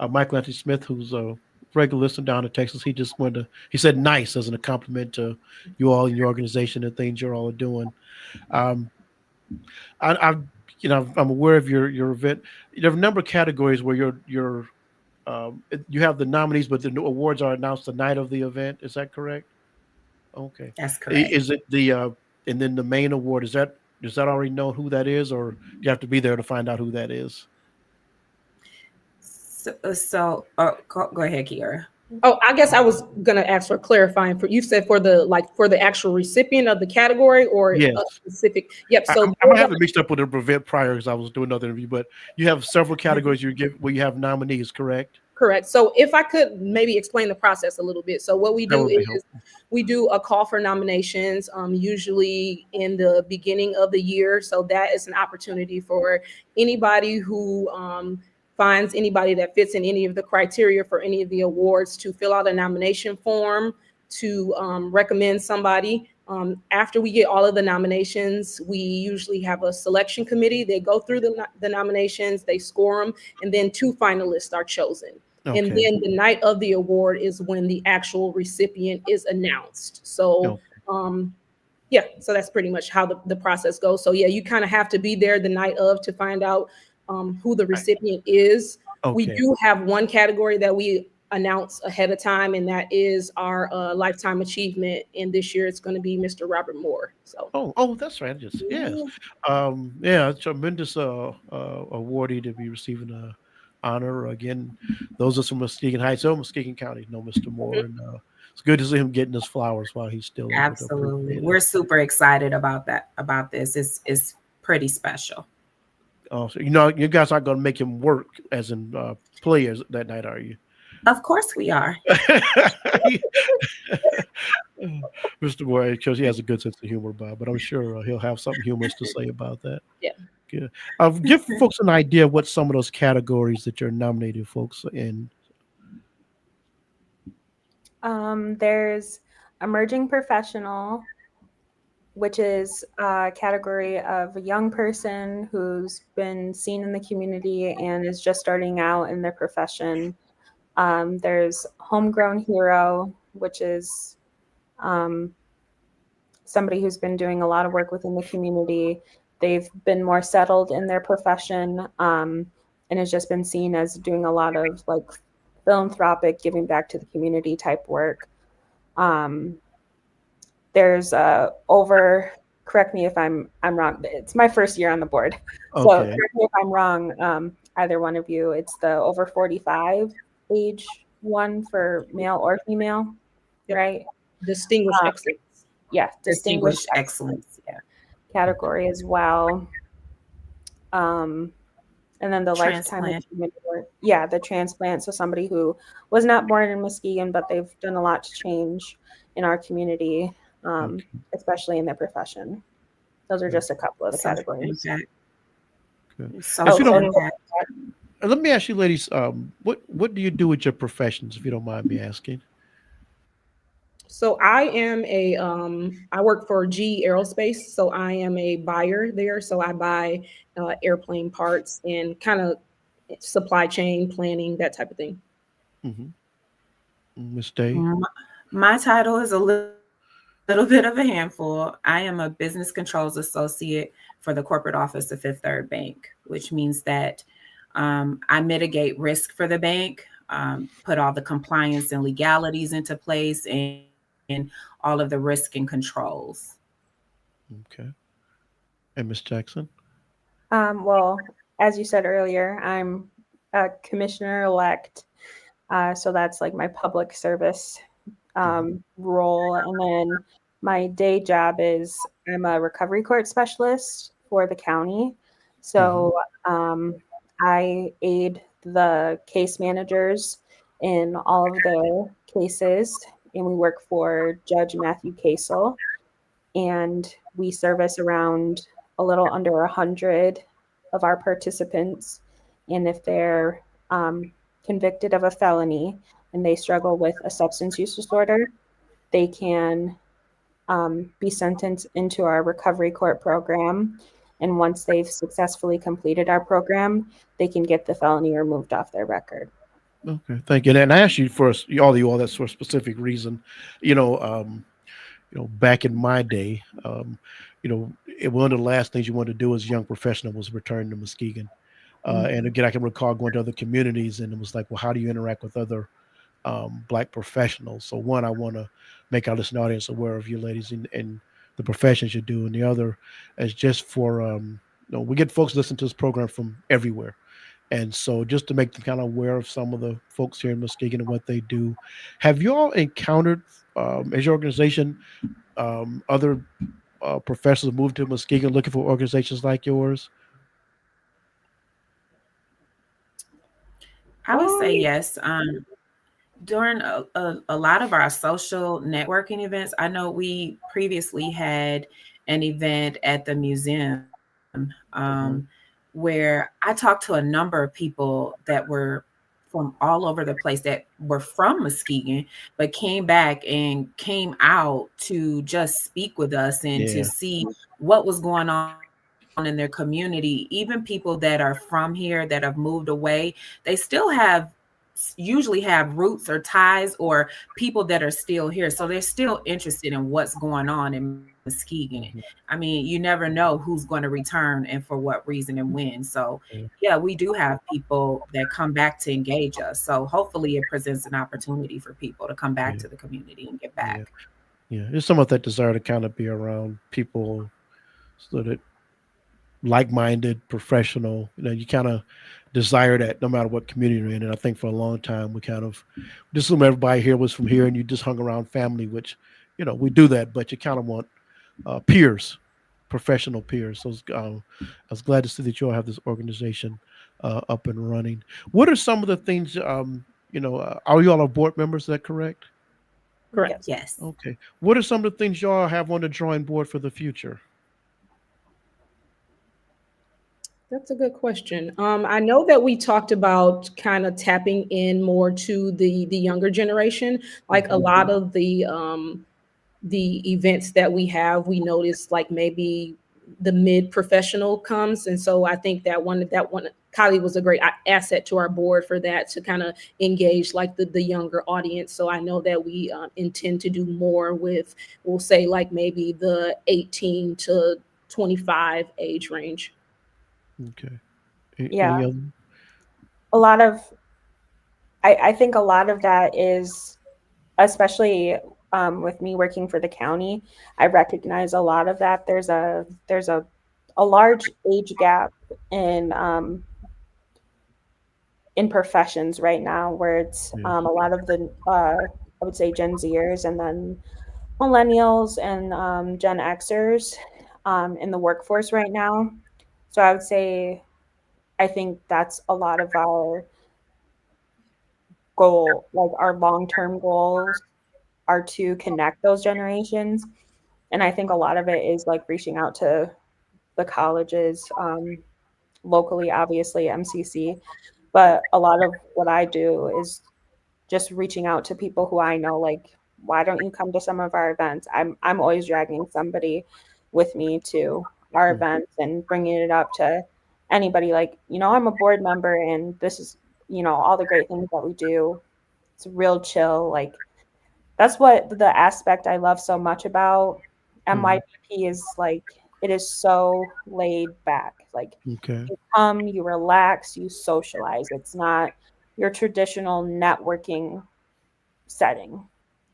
Michael Anthony Smith, who's a regular listener down in Texas. He just he said nice as a compliment to you all and your organization and things you're all doing. Um, I'm aware of your event. There are a number of categories where you have the nominees, but the awards are announced the night of the event. Is that correct? Okay. That's correct. Is it and then the main award, does that already know who that is, or you have to be there to find out who that is? Go ahead, Kiara. Oh, I guess I was gonna ask for clarifying. You said for the actual recipient of the category or Yes. a specific. Yep. So I might have it mixed up with the event prior because I was doing another interview, but you have several categories where you have nominees, correct? correct. So if I could maybe explain the process a little bit. So what we That do would be is helpful. we do a call for nominations, usually in the beginning of the year. So that is an opportunity for anybody who finds anybody that fits in any of the criteria for any of the awards to fill out a nomination form to recommend somebody. After we get all of the nominations, we usually have a selection committee. They go through the nominations, they score them, and then 2 finalists are chosen. Okay. And then the night of the award is when the actual recipient is announced. So, yeah, so that's pretty much how the process goes. So yeah, you kind of have to be there the night of to find out who the recipient is. We Okay. do have one category that we announce ahead of time, and that is our lifetime achievement. And this year it's going to be Mr. Robert Moore. So. Oh, that's right. Yes. Yeah, tremendous awardee to be receiving a honor again. Those are from Muskegon Heights, Muskegon County. No, Mr. Moore, and it's good to see him getting his flowers while he's still able to Absolutely. appreciate it. We're super excited about this. It's pretty special. So you guys aren't going to make him work as in players that night, are you? Of course we are. Mr. Moore, because he has a good sense of humor, Bob, but I'm sure he'll have something humorous to say about that. Yeah. Good. Give folks an idea of what some of those categories that you're nominating folks in. There's emerging professional, which is a category of a young person who's been seen in the community and is just starting out in their profession. There's Homegrown Hero, which is somebody who's been doing a lot of work within the community. They've been more settled in their profession, and has just been seen as doing a lot of like philanthropic, giving back to the community type work. There's correct me if I'm wrong. It's my first year on the board. So Okay. correct me if I'm wrong, either one of you. It's the over 45 age one for male or female, right? Distinguished excellence. Yeah, distinguished excellence. Yeah. category as well. And then the lifetime Transplant. achievement award. Yeah, the transplant. So somebody who was not born in Muskegon, but they've done a lot to change in our community, especially in their profession. Those are just a couple of the categories. Good. So If you don't, impact. let me ask you, ladies, what do you do with your professions, if you don't mind me asking? So I am I work for GE Aerospace, so I am a buyer there. So I buy airplane parts and kind of supply chain planning, that type of thing. Ms. Day? My title is a little bit of a handful. I am a business controls associate for the corporate office of Fifth Third Bank, which means that I mitigate risk for the bank, put all the compliance and legalities into place, and all of the risk and controls. Okay. And Ms. Jackson? Well, as you said earlier, I'm a commissioner-elect. So that's like my public service role. And then my day job is I'm a recovery court specialist for the county. So I aid the case managers in all of their cases, and we work for Judge Matthew Casel. And we service around a little under 100 of our participants. And if they're convicted of a felony and they struggle with a substance use disorder, they can be sentenced into our recovery court program. And once they've successfully completed our program, they can get the felony removed off their record. Okay, thank you. And I asked you for all that for a specific reason. Back in my day, one of the last things you wanted to do as a young professional was return to Muskegon. And again, I can recall going to other communities, and it was like, well, how do you interact with other Black professionals? So one, I want to make our listening audience aware of you ladies and the professions you do. And the other is just for, we get folks listen to this program from everywhere. And so just to make them kind of aware of some of the folks here in Muskegon and what they do, have you all encountered, as your organization, other professionals moved to Muskegon looking for organizations like yours? I would say yes. During a lot of our social networking events, I know we previously had an event at the museum where I talked to a number of people that were from all over the place that were from Muskegon, but came back and came out to just speak with us and to see what was going on in their community. Even people that are from here that have moved away, they still usually have roots or ties or people that are still here. So they're still interested in what's going on in Muskegon. I mean, you never know who's going to return and for what reason and when. So yeah, we do have people that come back to engage us. So hopefully it presents an opportunity for people to come back to the community and get back. Yeah, there's some of that desire to kind of be around people so that like-minded, professional, you kind of desire that no matter what community you're in. And I think for a long time, we kind of just assume everybody here was from here and you just hung around family, which, we do that, but you kind of want peers, professional peers. So I was glad to see that you all have this organization up and running. What are some of the things, are you all our board members? Is that correct? Correct. Yes. Okay. What are some of the things y'all have on the drawing board for the future? That's a good question. I know that we talked about kind of tapping in more to the younger generation. Like a lot of the events that we have, we noticed like maybe the mid-professional comes, and so I think that one Kiley was a great asset to our board for that, to kind of engage like the younger audience. So I know that we intend to do more with, we'll say like maybe the 18 to 25 age range. Okay. Yeah. Any other? A lot of, I think a lot of that is, especially with me working for the county, I recognize a lot of that. There's a large age gap in professions right now, where it's Yes. a lot of the I would say Gen Zers and then millennials and Gen Xers in the workforce right now. So I would say I think that's a lot of our goal, like our long-term goals are to connect those generations. And I think a lot of it is like reaching out to the colleges, locally, obviously MCC, but a lot of what I do is just reaching out to people who I know, like, why don't you come to some of our events? I'm always dragging somebody with me to our events and bringing it up to anybody, like, I'm a board member and this is, all the great things that we do. It's real chill. Like, that's what the aspect I love so much about MYPP is, like, it is so laid back. Like, Okay. you come, you relax, you socialize. It's not your traditional networking setting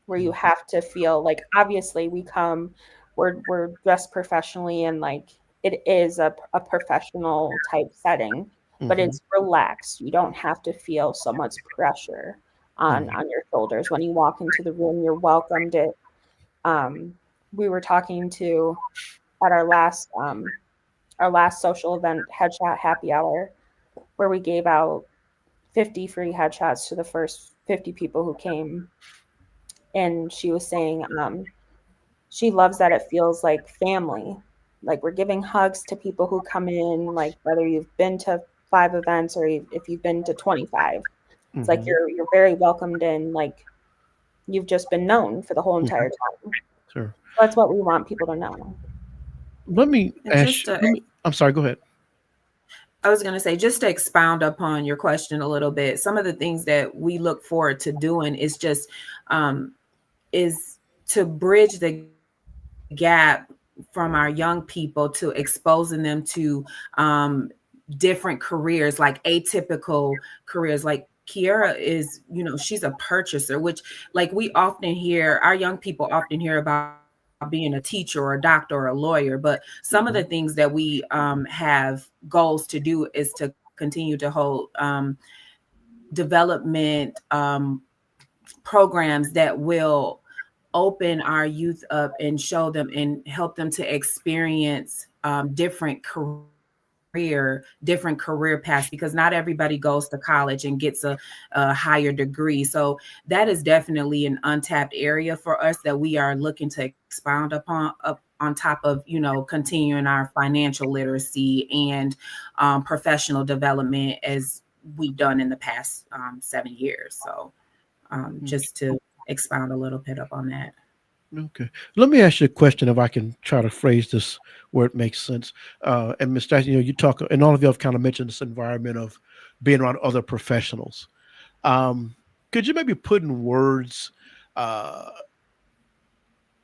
where you have to feel like, obviously we come, we're dressed professionally, and like it is a professional type setting, but it's relaxed. You don't have to feel so much pressure on your shoulders when you walk into the room. You're welcomed. We were talking to at our last social event, Headshot Happy Hour, where we gave out 50 free headshots to the first 50 people who came. And she was saying she loves that it feels like family. Like, we're giving hugs to people who come in, like whether you've been to 5 events or if you've been to 25. It's like you're very welcomed in, like you've just been known for the whole entire time. Sure. That's what we want people to know. Let me ask. I'm sorry. Go ahead. I was going to say, just to expound upon your question a little bit, some of the things that we look forward to doing is just is to bridge the gap from our young people to exposing them to different careers, like atypical careers. Like Kiera is, she's a purchaser, which, like, we often hear, our young people often hear about being a teacher or a doctor or a lawyer, but some of the things that we have goals to do is to continue to hold development programs that will open our youth up and show them and help them to experience different career paths, because not everybody goes to college and gets a higher degree. So that is definitely an untapped area for us that we are looking to expound upon, on top of, continuing our financial literacy and professional development as we've done in the past 7 years. So just to expound a little bit up on that. Okay. Let me ask you a question, if I can try to phrase this where it makes sense. And Ms. Jackson, you talk, and all of you have kind of mentioned this environment of being around other professionals. Could you maybe put in words,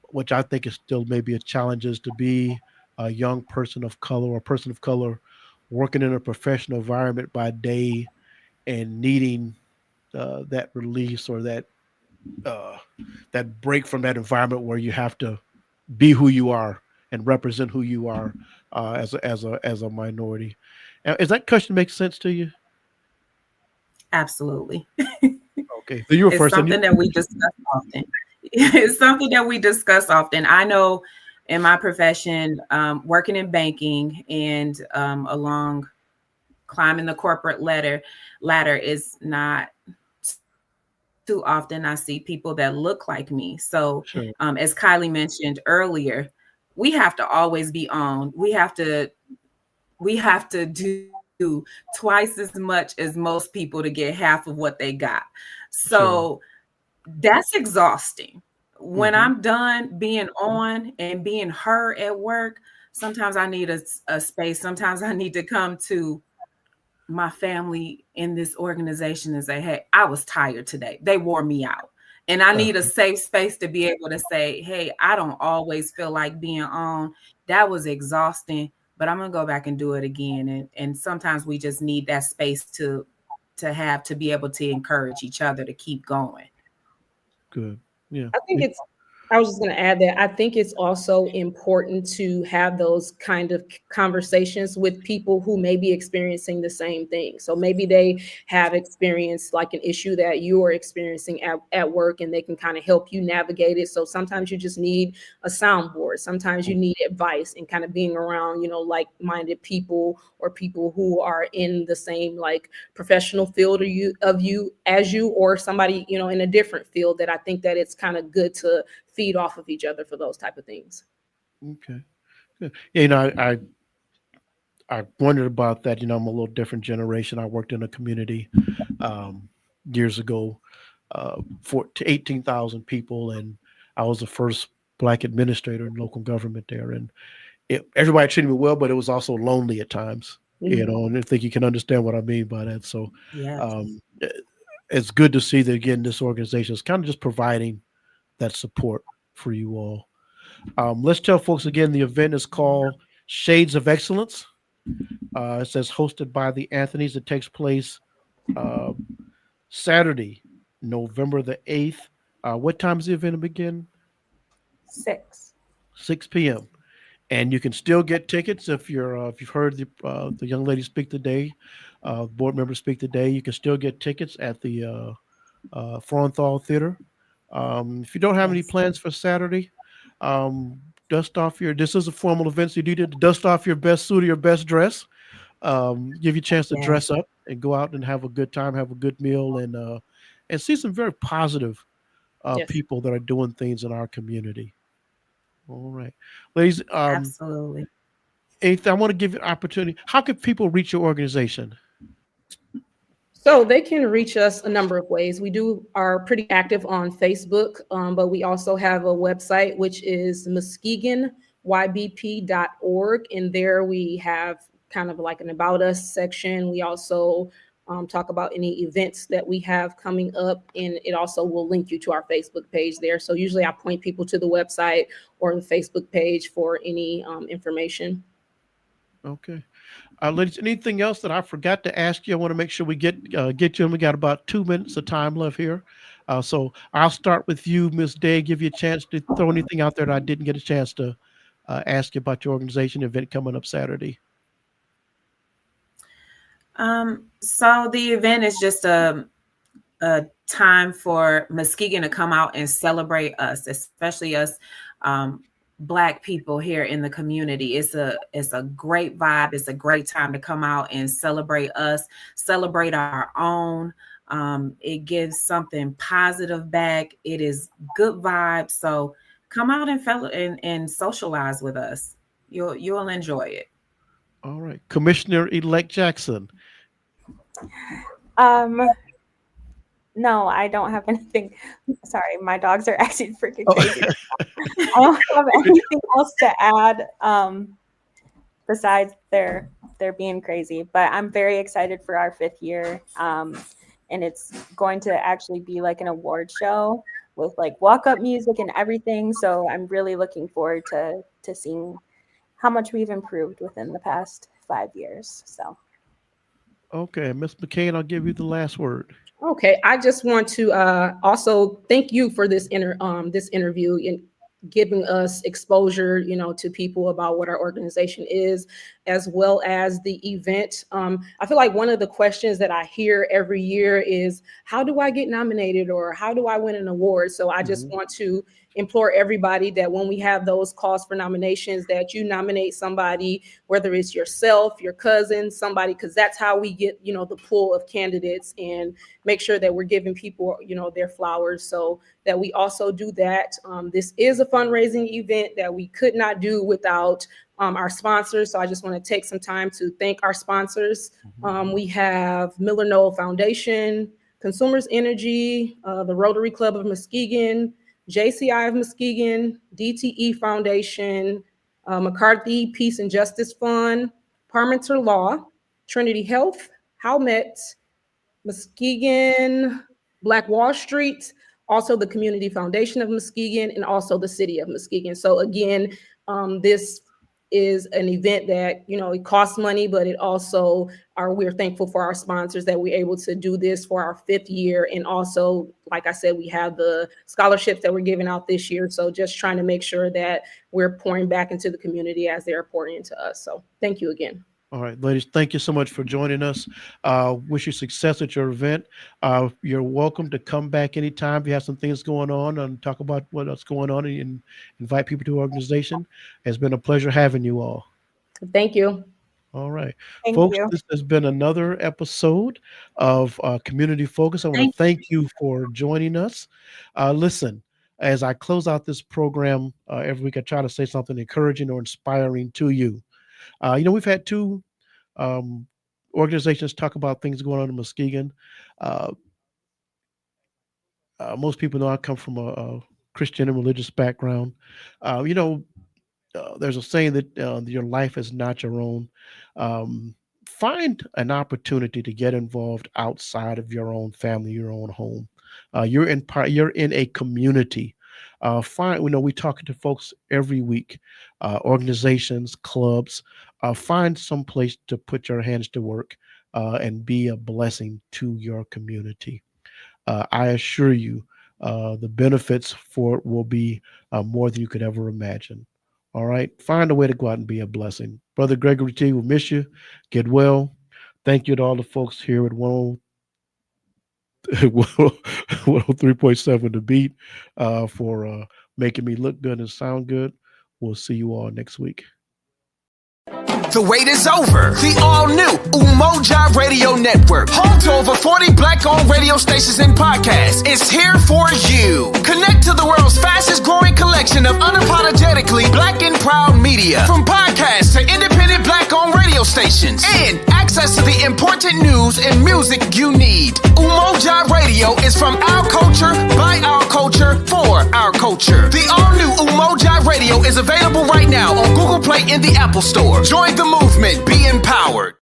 which I think is still maybe a challenge, is to be a young person of color or a person of color working in a professional environment by day and needing that release or that break from that environment where you have to be who you are and represent who you are as a minority. Does that question make sense to you? Absolutely. Okay, so you were first. Something that we discuss often. It's something that we discuss often. I know in my profession, working in banking and along climbing the corporate ladder is not too often. I see people that look like me. So as Kiley mentioned earlier, we have to always be on. We have to do twice as much as most people to get half of what they got. So that's exhausting. When I'm done being on and being her at work, sometimes I need a space. Sometimes I need to come to my family in this organization and say, hey, I was tired today. They wore me out. And I need a safe space to be able to say, hey, I don't always feel like being on. That was exhausting, but I'm going to go back and do it again. And sometimes we just need that space to be able to encourage each other to keep going. Good. Yeah. I was just going to add that I think it's also important to have those kind of conversations with people who may be experiencing the same thing. So maybe they have experienced like an issue that you are experiencing at work, and they can kind of help you navigate it. So sometimes you just need a soundboard. Sometimes you need advice, and kind of being around, like-minded people, or people who are in the same like professional field as you, or somebody, in a different field, that I think that it's kind of good to feed off of each other for those type of things. Okay. Good. Yeah, I wondered about that. I'm a little different generation. I worked in a community years ago for 18,000 people, and I was the first Black administrator in local government there. And everybody treated me well, but it was also lonely at times. And I think you can understand what I mean by that. So it's good to see that, again, this organization is kind of just providing that support for you all. Let's tell folks again, the event is called Shades of Excellence. It says hosted by the Anthonys. It takes place Saturday, November the 8th. What time does the event begin? 6 p.m. And you can still get tickets if you've heard the young lady speak today, board member speak today. You can still get tickets at the Fronthal Theater. If you don't have any plans for Saturday, this is a formal event, so you need to dust off your best suit or your best dress, give you a chance to dress up and go out and have a good time, have a good meal, and see some very positive people that are doing things in our community. All right, ladies. Absolutely. Eighth, I want to give you an opportunity. How can people reach your organization? So they can reach us a number of ways. We are pretty active on Facebook, but we also have a website, which is muskegonybp.org. And there we have kind of like an About Us section. We also talk about any events that we have coming up, and it also will link you to our Facebook page there. So usually I point people to the website or the Facebook page for any information. Okay. Ladies, anything else that I forgot to ask you? I want to make sure we get you, and we got about 2 minutes of time left here. So I'll start with you, Ms. Day, give you a chance to throw anything out there that I didn't get a chance to ask you about your organization event coming up Saturday. So the event is just a time for Muskegon to come out and celebrate us, especially us Black people here in the community. It's a great vibe. It's a great time to come out and celebrate us, celebrate our own. It gives something positive back. It is good vibes. So come out and socialize with us. You'll enjoy it. All right, Commissioner-elect Jackson. No, I don't have anything. Sorry, my dogs are acting freaking crazy. I don't have anything else to add besides they're being crazy. But I'm very excited for our 5th year, and it's going to actually be like an award show with like walk-up music and everything. So I'm really looking forward to seeing how much we've improved within the past 5 years. So. Okay, Ms. McCain, I'll give you the last word. Okay, I just want to also thank you for this interview and giving us exposure, to people about what our organization is, as well as the event. I feel like one of the questions that I hear every year is, how do I get nominated, or how do I win an award? So I just want to implore everybody that when we have those calls for nominations, that you nominate somebody, whether it's yourself, your cousin, somebody, because that's how we get, the pool of candidates, and make sure that we're giving people, their flowers. So that we also do that. This is a fundraising event that we could not do without our sponsors. So I just want to take some time to thank our sponsors. We have Miller Knoll Foundation, Consumers Energy, the Rotary Club of Muskegon, JCI of Muskegon, DTE Foundation, McCarthy Peace and Justice Fund, Parmenter Law, Trinity Health, How Met, Muskegon, Black Wall Street, also the Community Foundation of Muskegon, and also the City of Muskegon. So again, this is an event that, you know, it costs money, but it also we're thankful for our sponsors that we're able to do this for our 5th year. And also, like I said, we have the scholarships that we're giving out this year. So just trying to make sure that we're pouring back into the community as they're pouring into us. So thank you again. All right, ladies, thank you so much for joining us. Wish you success at your event. You're welcome to come back anytime if you have some things going on and talk about what's going on and invite people to our organization. It's been a pleasure having you all. Thank you. All right, Thank folks, you. this has been another episode of Community Focus. I want to thank you for joining us. Listen, as I close out this program, every week I try to say something encouraging or inspiring to you. You know, we've had 2 organizations talk about things going on in Muskegon. Most people know I come from a Christian and religious background. You know, there's a saying that your life is not your own. Find an opportunity to get involved outside of your own family, your own home. You're in a community. We talking to folks every week, organizations, clubs. Find some place to put your hands to work and be a blessing to your community. I assure you, the benefits for it will be more than you could ever imagine. All right, find a way to go out and be a blessing. Brother Gregory T, will miss you. Get well. Thank you to all the folks here at 103.7 The Beat for making me look good and sound good. We'll see you all next week. The wait is over. The all-new Umoja Radio Network, home to over 40 Black-owned radio stations and podcasts, is here for you. Connect to the world's fastest-growing collection of unapologetically Black and proud media, from podcasts to independent Black-owned radio stations, and access to the important news and music you need. Umoja Radio is from our culture, by our culture, for our culture. The all-new Umoja Radio is available right now on Google Play and the Apple Store. Join the movement. Be empowered.